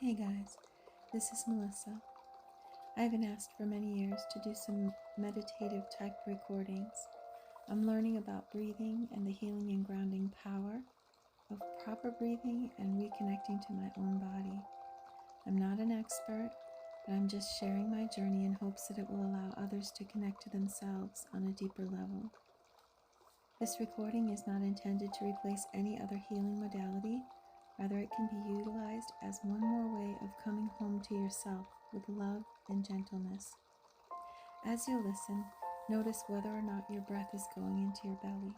Hey guys, this is Melissa. I've been asked for many years to do some meditative type recordings. I'm learning about breathing and the healing and grounding power of proper breathing and reconnecting to my own body. I'm not an expert, but I'm just sharing my journey in hopes that it will allow others to connect to themselves on a deeper level. This recording is not intended to replace any other healing modality. Rather, it can be utilized as one more way of coming home to yourself with love and gentleness. As you listen, notice whether or not your breath is going into your belly.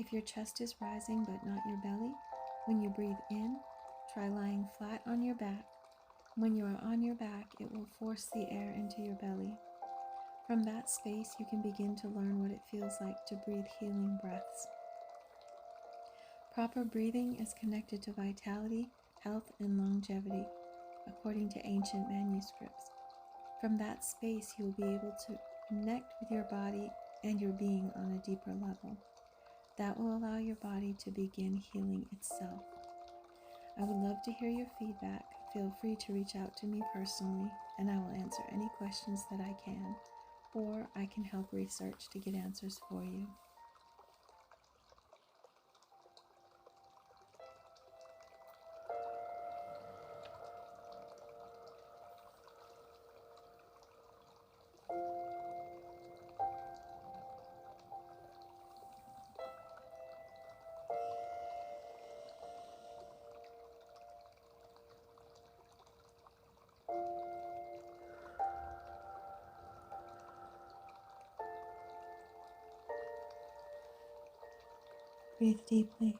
If your chest is rising but not your belly, when you breathe in, try lying flat on your back. When you are on your back, it will force the air into your belly. From that space, you can begin to learn what it feels like to breathe healing breaths. Proper breathing is connected to vitality, health, and longevity, according to ancient manuscripts. From that space, you will be able to connect with your body and your being on a deeper level. That will allow your body to begin healing itself. I would love to hear your feedback. Feel free to reach out to me personally, and I will answer any questions that I can, or I can help research to get answers for you. Breathe deeply.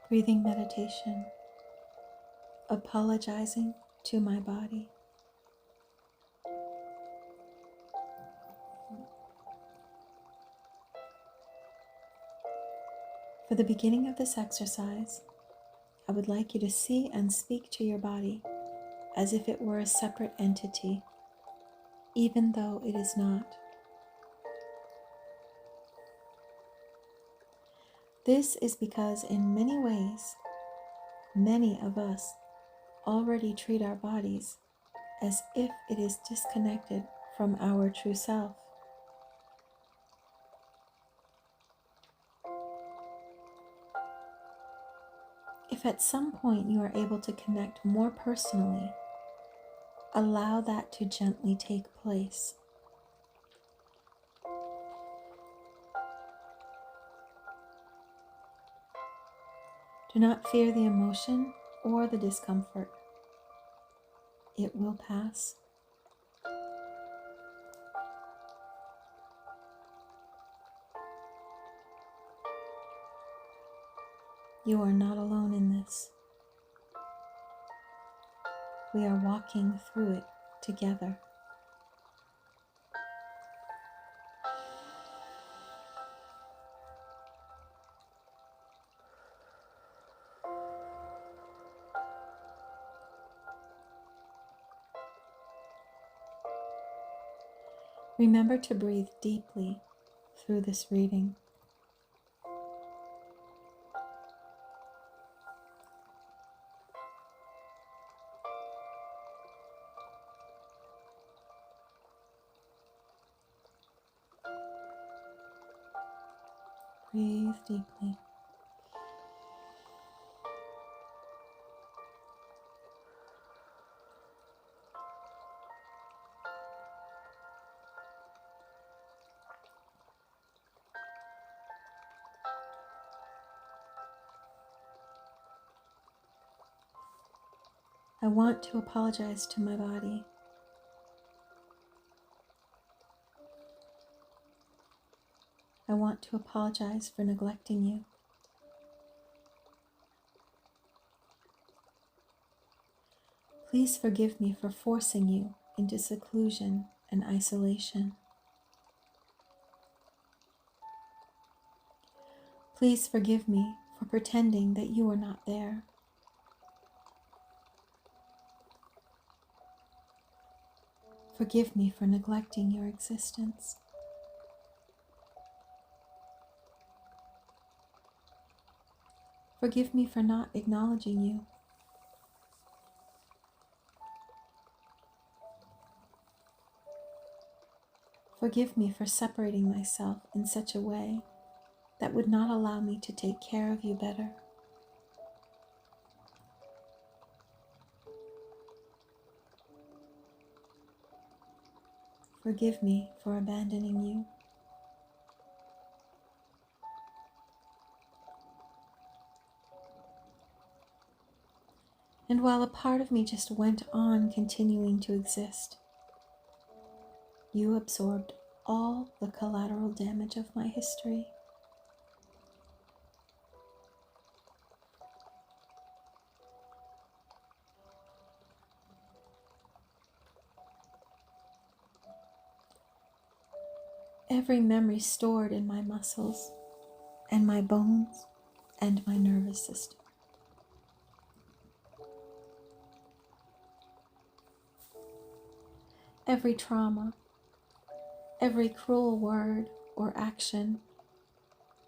Breathing meditation. Apologizing to my body. For the beginning of this exercise, I would like you to see and speak to your body as if it were a separate entity, even though it is not. This is because in many ways, many of us already treat our bodies as if it is disconnected from our true self. If at some point you are able to connect more personally, allow that to gently take place. Do not fear the emotion or the discomfort. It will pass. You are not alone in this. We are walking through it together. Remember to breathe deeply through this reading. Breathe deeply. I want to apologize to my body. I want to apologize for neglecting you. Please forgive me for forcing you into seclusion and isolation. Please forgive me for pretending that you are not there. Forgive me for neglecting your existence. Forgive me for not acknowledging you. Forgive me for separating myself in such a way that would not allow me to take care of you better. Forgive me for abandoning you. And while a part of me just went on continuing to exist, you absorbed all the collateral damage of my history. Every memory stored in my muscles and my bones and my nervous system. Every trauma, every cruel word or action,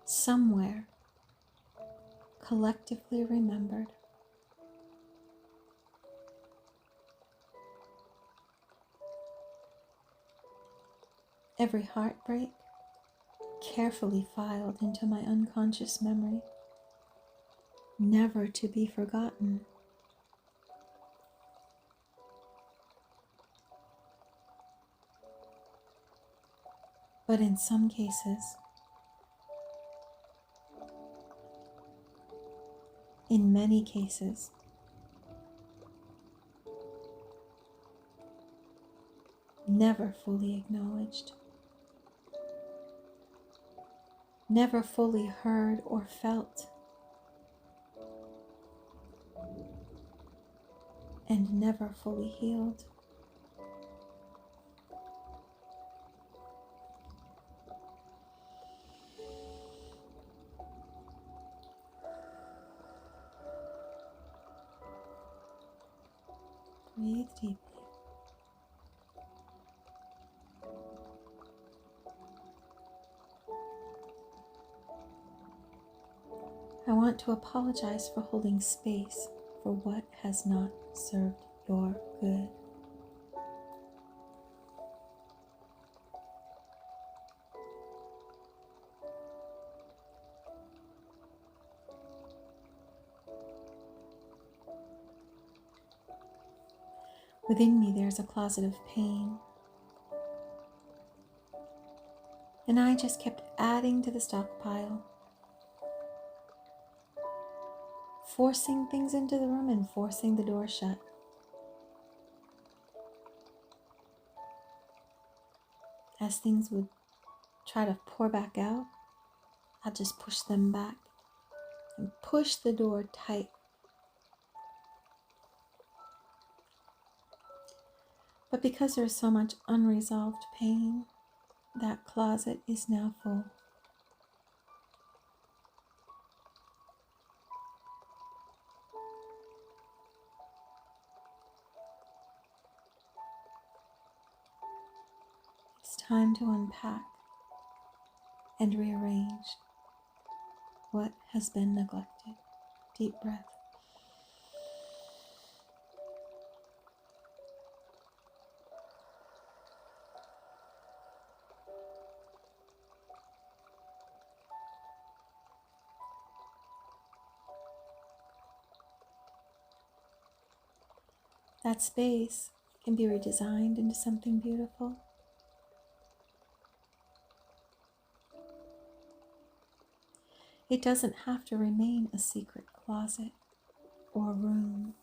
somewhere collectively remembered. Every heartbreak carefully filed into my unconscious memory, never to be forgotten. But in some cases, in many cases, never fully acknowledged, never fully heard or felt, and never fully healed. Breathe deeply. I want to apologize for holding space for what has not served your good. Within me there's a closet of pain, and I just kept adding to the stockpile, forcing things into the room and forcing the door shut. As things would try to pour back out, I'd just push them back and push the door tight. But because there's so much unresolved pain, that closet is now full. It's time to unpack and rearrange what has been neglected. Deep breath. That space can be redesigned into something beautiful. It doesn't have to remain a secret closet or room,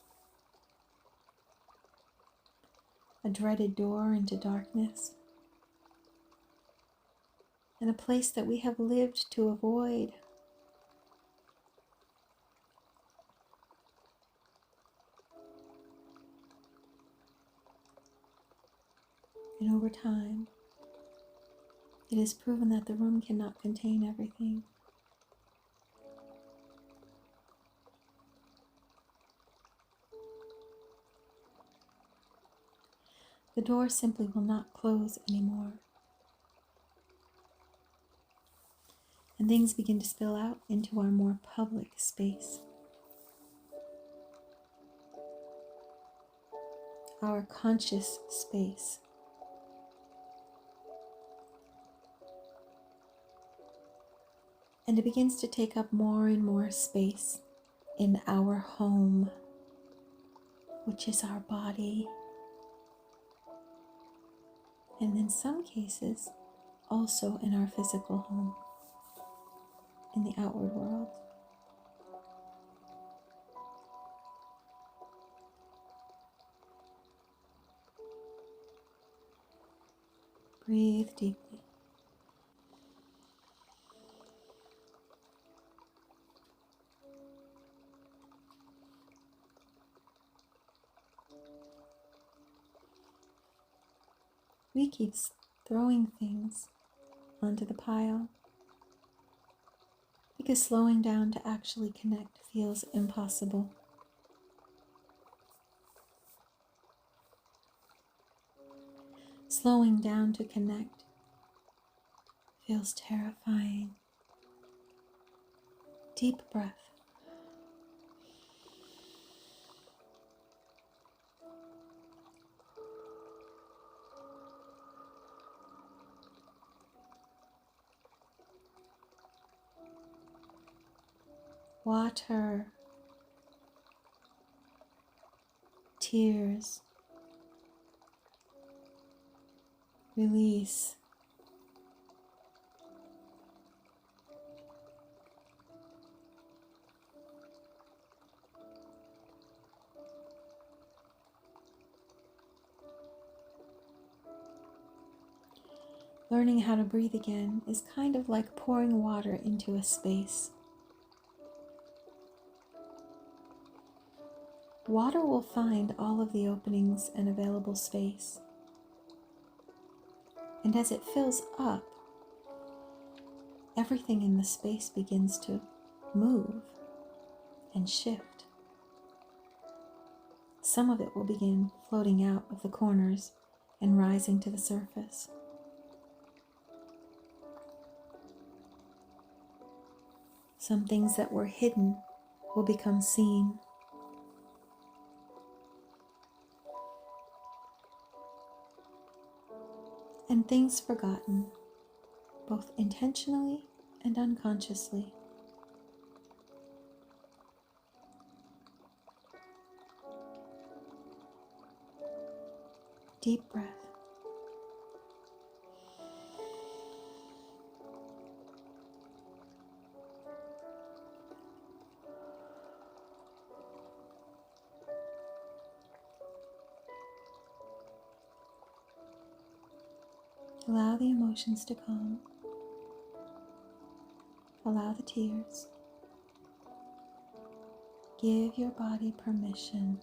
a dreaded door into darkness, and a place that we have lived to avoid. And over time, it is proven that the room cannot contain everything. The door simply will not close anymore. And things begin to spill out into our more public space. Our conscious space. And it begins to take up more and more space in our home, which is our body. And in some cases, also in our physical home, in the outward world. Breathe deeply. We keep throwing things onto the pile because slowing down to actually connect feels impossible. Slowing down to connect feels terrifying. Deep breath. Water, tears, release. Learning how to breathe again is kind of like pouring water into a space. Water will find all of the openings and available space. And as it fills up, everything in the space begins to move and shift. Some of it will begin floating out of the corners and rising to the surface. Some things that were hidden will become seen. And things forgotten, both intentionally and unconsciously. Deep breath. Allow the emotions to come. Allow the tears. Give your body permission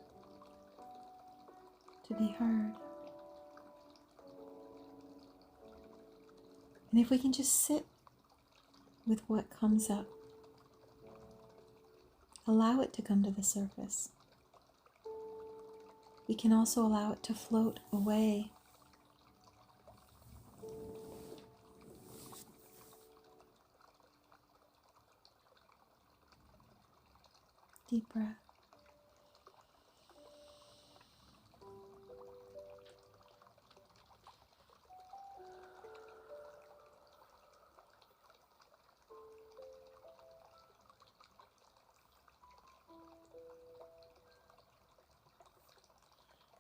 to be heard. And if we can just sit with what comes up, allow it to come to the surface. We can also allow it to float away. Deep breath.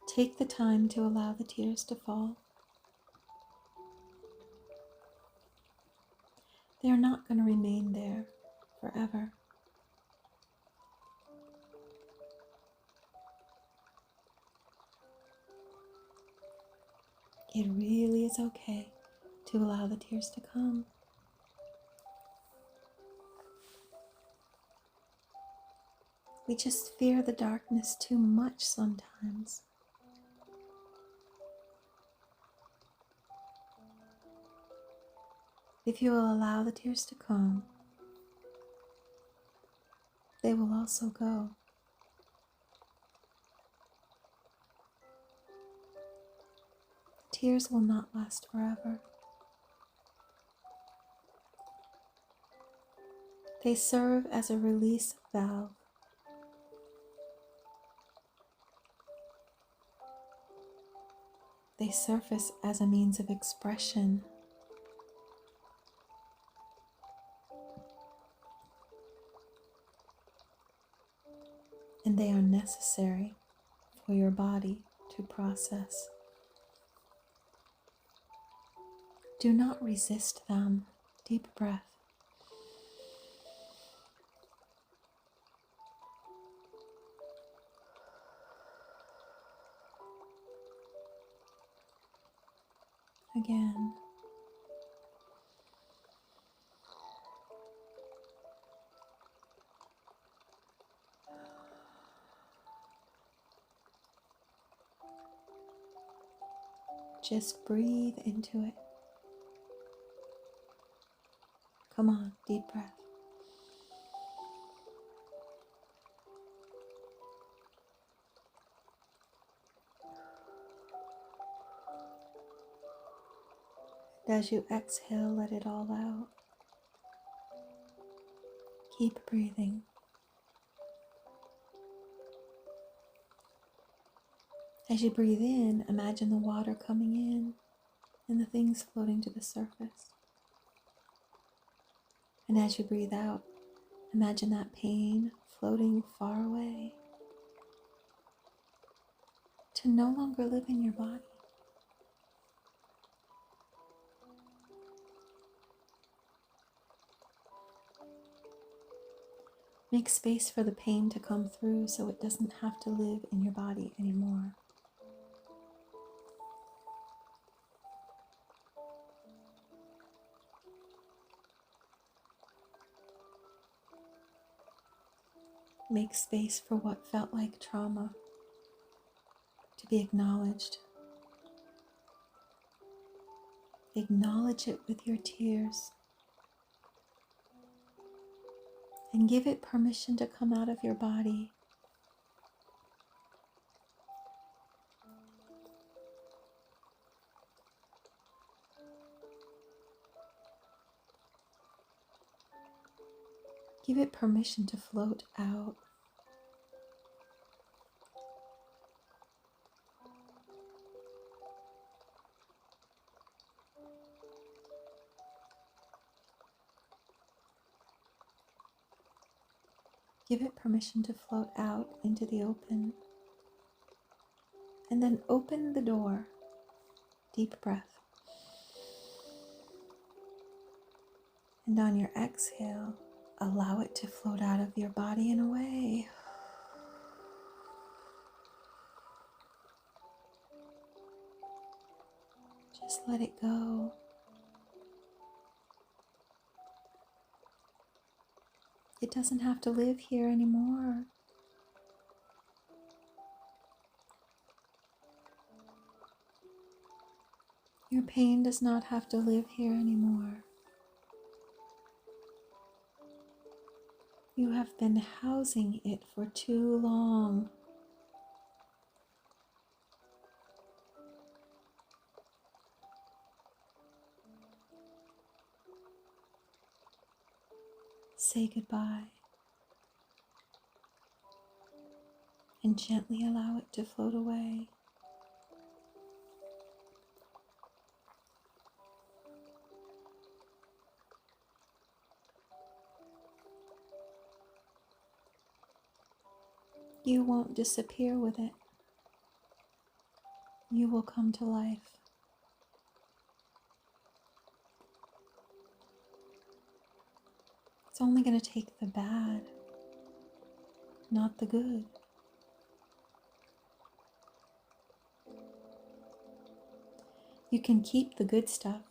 Take the time to allow the tears to fall. They are not going to remain there forever. It really is okay to allow the tears to come. We just fear the darkness too much sometimes. If you will allow the tears to come, they will also go. tears will not last forever. They serve as a release valve. They surface as a means of expression. And they are necessary for your body to process. Do not resist them. Deep breath. Again. Just breathe into it. Come on, deep breath. And as you exhale, let it all out. Keep breathing. As you breathe in, imagine the water coming in and the things floating to the surface. And as you breathe out, imagine that pain floating far away to no longer live in your body. Make space for the pain to come through so it doesn't have to live in your body anymore. Make space for what felt like trauma to be acknowledged. Acknowledge it with your tears and give it permission to come out of your body. Give it permission to float out. Give it permission to float out into the open. And then open the door. Deep breath. And on your exhale, allow it to float out of your body and away. Just let it go. It doesn't have to live here anymore. Your pain does not have to live here anymore. You have been housing it for too long. Say goodbye and gently allow it to float away. You won't disappear with it. You will come to life. It's only going to take the bad, not the good. You can keep the good stuff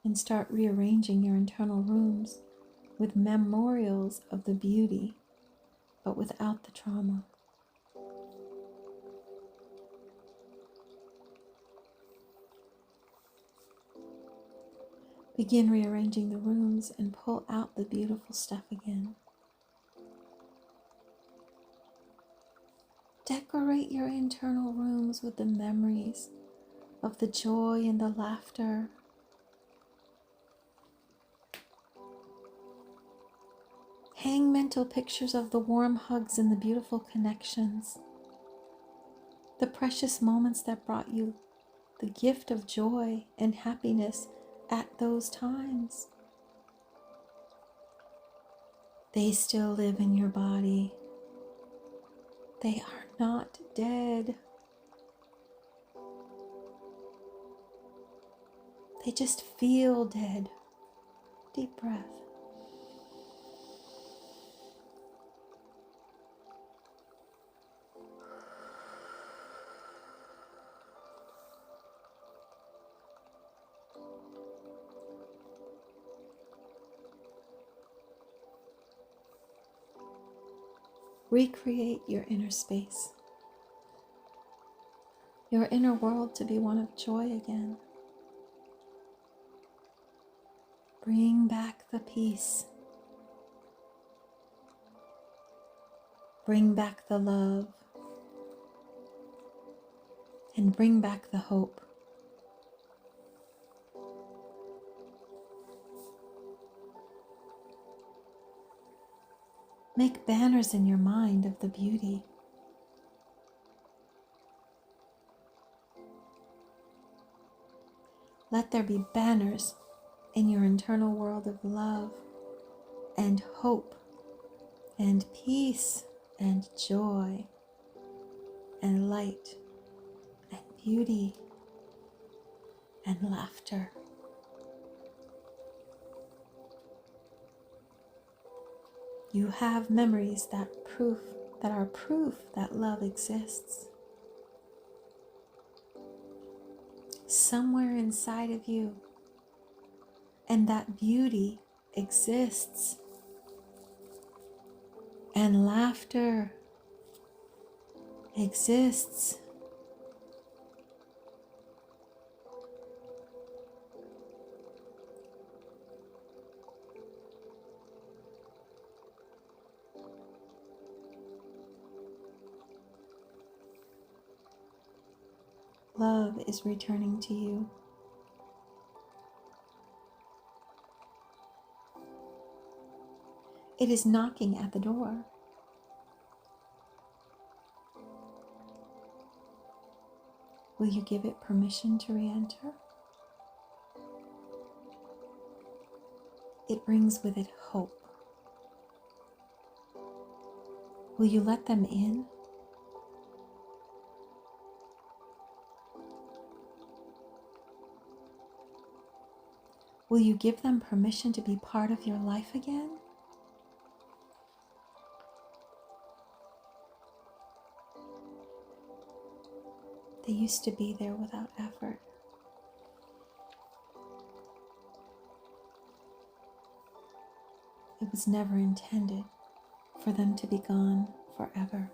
and start rearranging your internal rooms with memorials of the beauty, but without the trauma. Begin rearranging the rooms and pull out the beautiful stuff again. Decorate your internal rooms with the memories of the joy and the laughter. Hang mental pictures of the warm hugs and the beautiful connections, the precious moments that brought you the gift of joy and happiness at those times. They still live in your body. They are not dead. They just feel dead. Deep breath. Recreate your inner space, your inner world to be one of joy again. Bring back the peace. Bring back the love. And bring back the hope. Make banners in your mind of the beauty. Let there be banners in your internal world of love and hope and peace and joy and light and beauty and laughter. You have memories that are proof that love exists. Somewhere inside of you, and that beauty exists. And laughter exists. Love is returning to you. It is knocking at the door. Will you give it permission to re-enter? It brings with it hope. Will you let them in? Will you give them permission to be part of your life again? They used to be there without effort. It was never intended for them to be gone forever.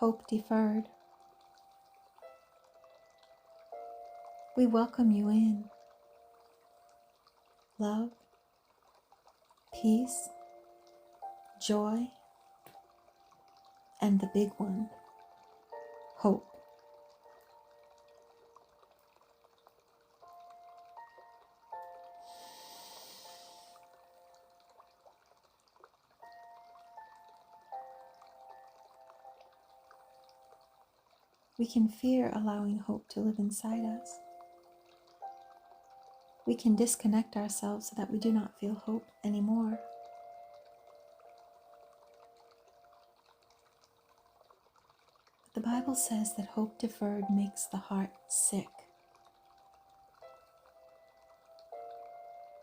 Hope deferred. We welcome you in. Love, peace, joy, and the big one, hope. We can fear allowing hope to live inside us. We can disconnect ourselves so that we do not feel hope anymore. But the Bible says that hope deferred makes the heart sick.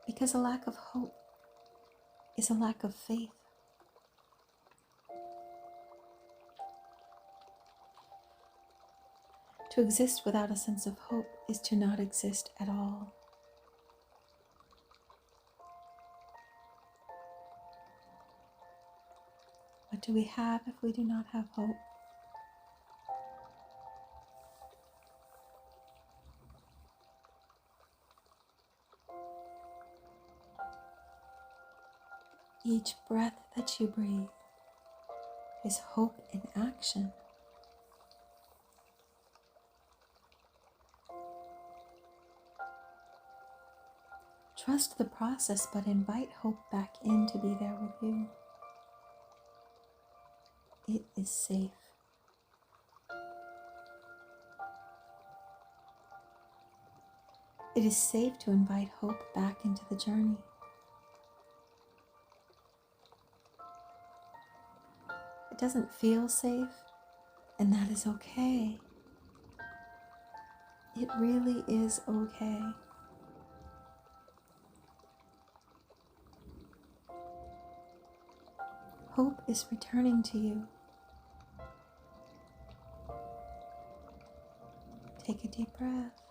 Because a lack of hope is a lack of faith. To exist without a sense of hope is to not exist at all. What do we have if we do not have hope? Each breath that you breathe is hope in action. Trust the process, but invite hope back in to be there with you. It is safe. It is safe to invite hope back into the journey. It doesn't feel safe, and that is okay. It really is okay. Hope is returning to you. Take a deep breath.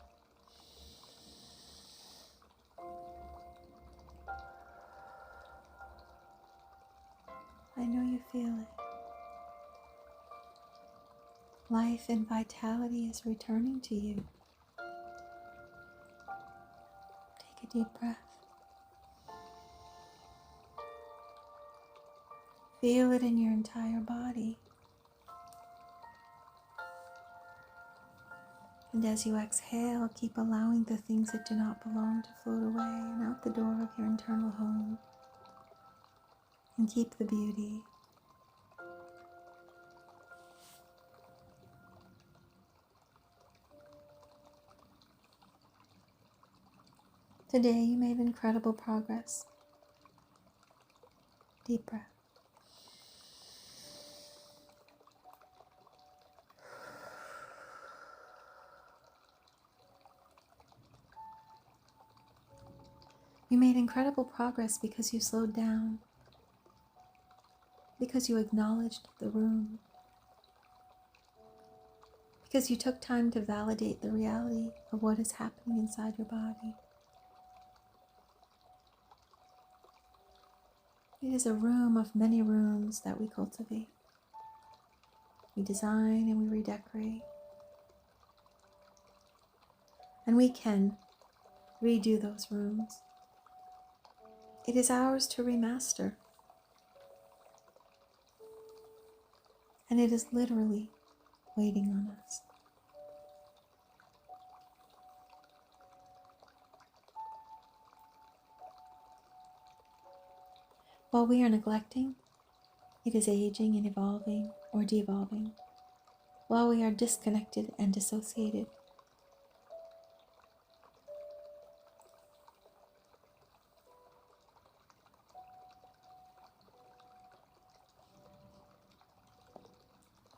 I know you feel it. Life and vitality is returning to you. Take a deep breath. Feel it in your entire body. And as you exhale, keep allowing the things that do not belong to float away and out the door of your internal home. And keep the beauty. Today you made incredible progress. Deep breath. You made incredible progress because you slowed down, because you acknowledged the room, because you took time to validate the reality of what is happening inside your body. It is a room of many rooms that we cultivate. We design and we redecorate. And we can redo those rooms. It is ours to remaster. And it is literally waiting on us. While we are neglecting, it is aging and evolving or devolving. While we are disconnected and dissociated,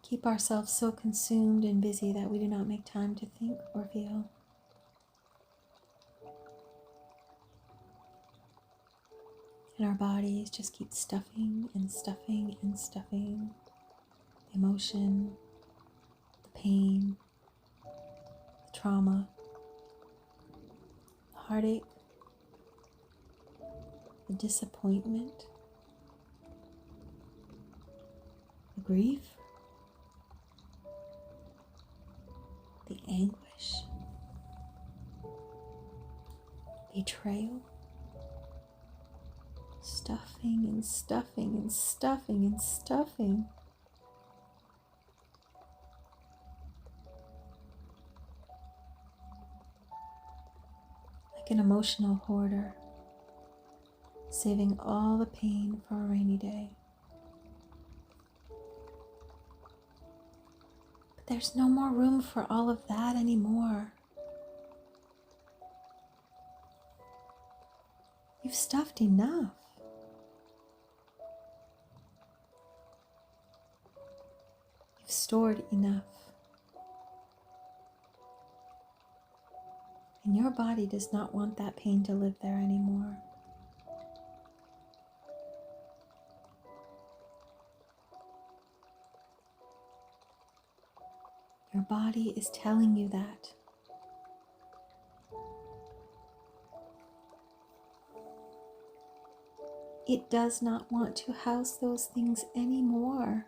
keep ourselves so consumed and busy that we do not make time to think or feel. And our bodies just keep stuffing and stuffing and stuffing the emotion, the pain, the trauma, the heartache, the disappointment, the grief, the anguish, betrayal, stuffing and stuffing and stuffing and stuffing. Like an emotional hoarder, saving all the pain for a rainy day. But there's no more room for all of that anymore. You've stuffed enough. You've stored enough. And your body does not want that pain to live there anymore. Your body is telling you that. It does not want to house those things anymore.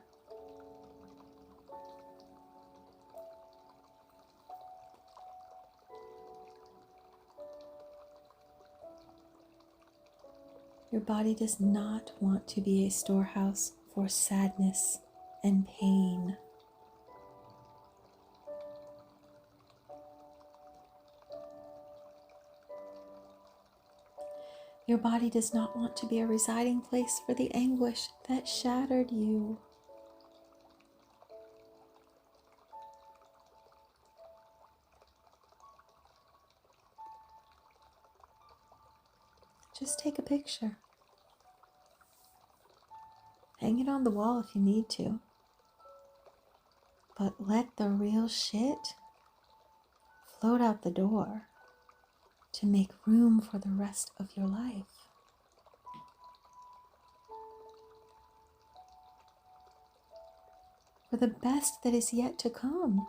Your body does not want to be a storehouse for sadness and pain. Your body does not want to be a residing place for the anguish that shattered you. Just take a picture. Hang it on the wall if you need to. But let the real shit float out the door to make room for the rest of your life. For the best that is yet to come.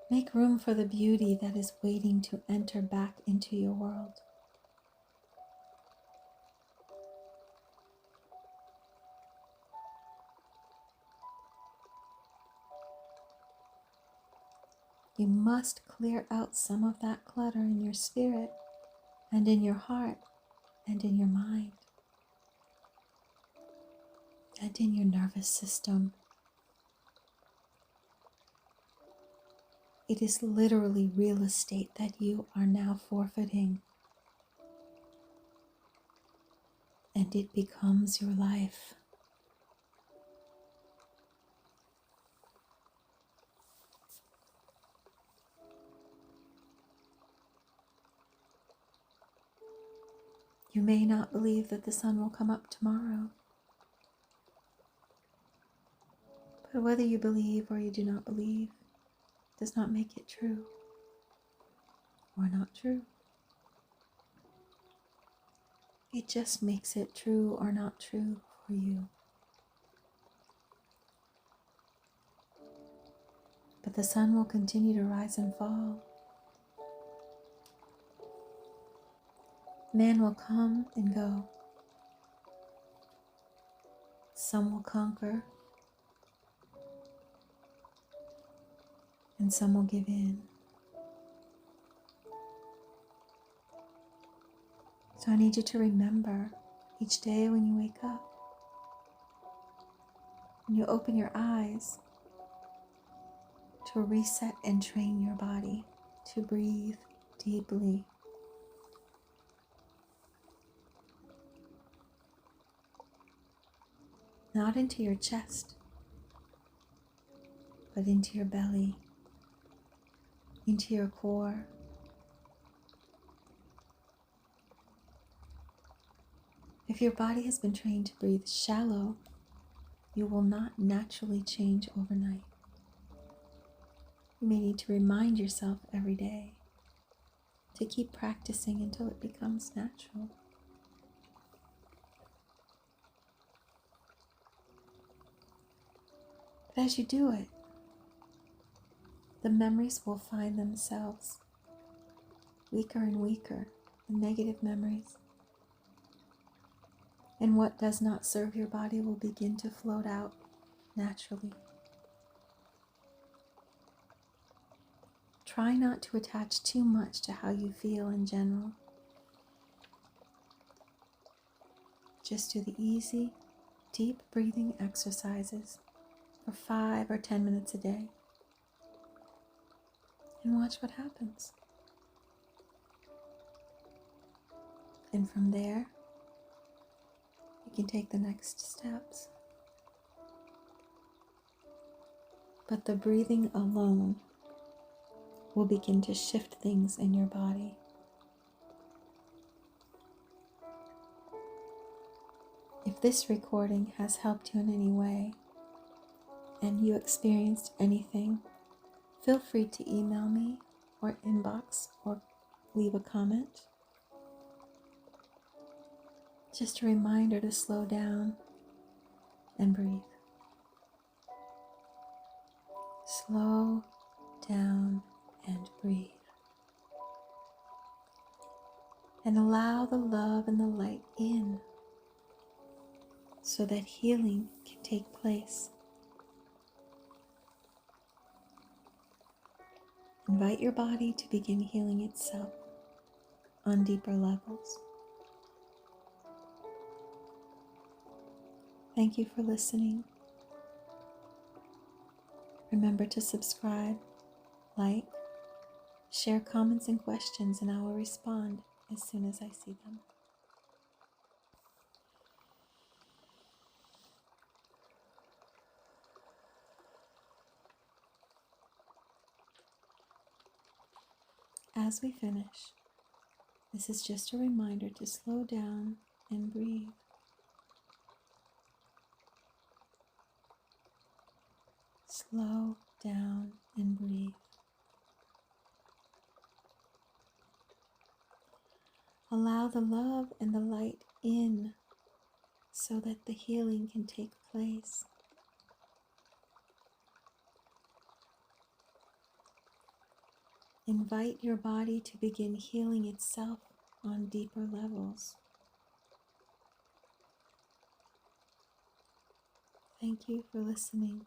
Make room for the beauty that is waiting to enter back into your world. You must clear out some of that clutter in your spirit and in your heart and in your mind and in your nervous system. It is literally real estate that you are now forfeiting, and it becomes your life. You may not believe that the sun will come up tomorrow, but whether you believe or you do not believe does not make it true or not true. It just makes it true or not true for you. But the sun will continue to rise and fall. Man will come and go. Some will conquer, and some will give in. So I need you to remember each day when you wake up, when you open your eyes, to reset and train your body to breathe deeply. Not into your chest, but into your belly, into your core. If your body has been trained to breathe shallow, you will not naturally change overnight. You may need to remind yourself every day to keep practicing until it becomes natural. But as you do it, the memories will find themselves weaker and weaker, the negative memories. And what does not serve your body will begin to float out naturally. Try not to attach too much to how you feel in general. Just do the easy, deep breathing exercises for 5 or 10 minutes a day. And watch what happens. And from there, you can take the next steps. But the breathing alone will begin to shift things in your body. If this recording has helped you in any way, and you experienced anything, feel free to email me or inbox or leave a comment. Just a reminder to slow down and breathe. Slow down and breathe. And allow the love and the light in so that healing can take place. Invite your body to begin healing itself on deeper levels. Thank you for listening. Remember to subscribe, like, share comments and questions, and I will respond as soon as I see them. As we finish, this is just a reminder to slow down and breathe. Slow down and breathe. Allow the love and the light in so that the healing can take place. Invite your body to begin healing itself on deeper levels. Thank you for listening.